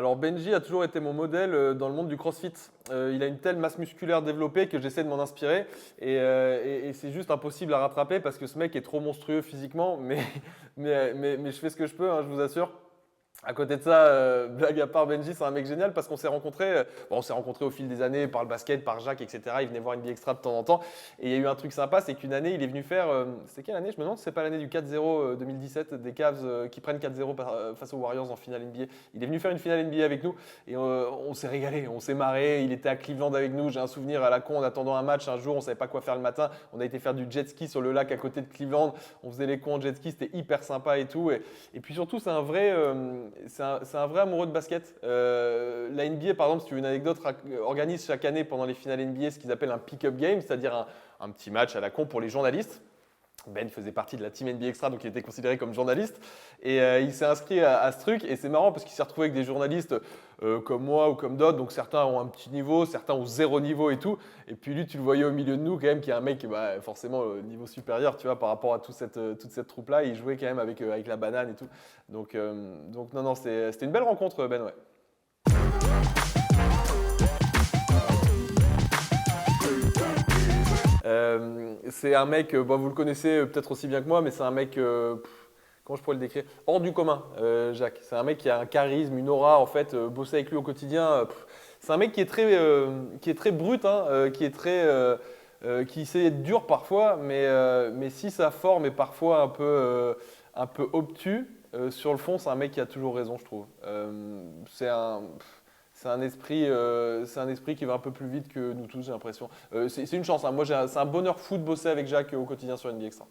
Alors Benji a toujours été mon modèle dans le monde du CrossFit. Il a une telle masse musculaire développée que j'essaie de m'en inspirer et c'est juste impossible à rattraper parce que ce mec est trop monstrueux physiquement, mais, mais je fais ce que je peux, hein, je vous assure. À côté de ça, blague à part, Benji, c'est un mec génial parce qu'on s'est rencontrés, bon, on s'est rencontrés au fil des années par le basket, par Jacques, etc. Il venait voir NBA Extra de temps en temps. Et il y a eu un truc sympa, c'est qu'une année, il est venu faire, c'était quelle année? Je me demande si c'est pas l'année du 4-0 2017, des Cavs qui prennent 4-0 face aux Warriors en finale NBA. Il est venu faire une finale NBA avec nous et on s'est régalé, on s'est marré. Il était à Cleveland avec nous. J'ai un souvenir à la con en attendant un match. Un jour, on savait pas quoi faire le matin. On a été faire du jet ski sur le lac à côté de Cleveland. On faisait les cons en jet ski, c'était hyper sympa et tout. Et puis surtout, c'est un vrai, c'est un vrai amoureux de basket. La NBA, par exemple, si tu veux une anecdote, organise chaque année pendant les finales NBA ce qu'ils appellent un pick-up game, c'est-à-dire un petit match à la con pour les journalistes. Ben faisait partie de la team NBA Extra, donc il était considéré comme journaliste. Et il s'est inscrit à ce truc. Et c'est marrant parce qu'il s'est retrouvé avec des journalistes comme moi ou comme d'autres. Donc certains ont un petit niveau, certains ont zéro niveau et tout. Et puis lui, tu le voyais au milieu de nous quand même, qui est un mec bah, forcément niveau supérieur, tu vois, par rapport à toute cette troupe-là. Il jouait quand même avec la banane et tout. Donc non, non, c'était une belle rencontre, Ben, ouais. C'est un mec, bon, vous le connaissez peut-être aussi bien que moi, mais c'est un mec, comment je pourrais le décrire? Hors du commun, Jacques. C'est un mec qui a un charisme, une aura, en fait, bosser avec lui au quotidien. C'est un mec qui est très brut, hein, qui sait être dur parfois, mais si sa forme est parfois un peu obtus, sur le fond, c'est un mec qui a toujours raison, je trouve. C'est un esprit qui va un peu plus vite que nous tous, j'ai l'impression. C'est une chance, hein. Moi, c'est un bonheur fou de bosser avec Jacques au quotidien sur NBA Extra.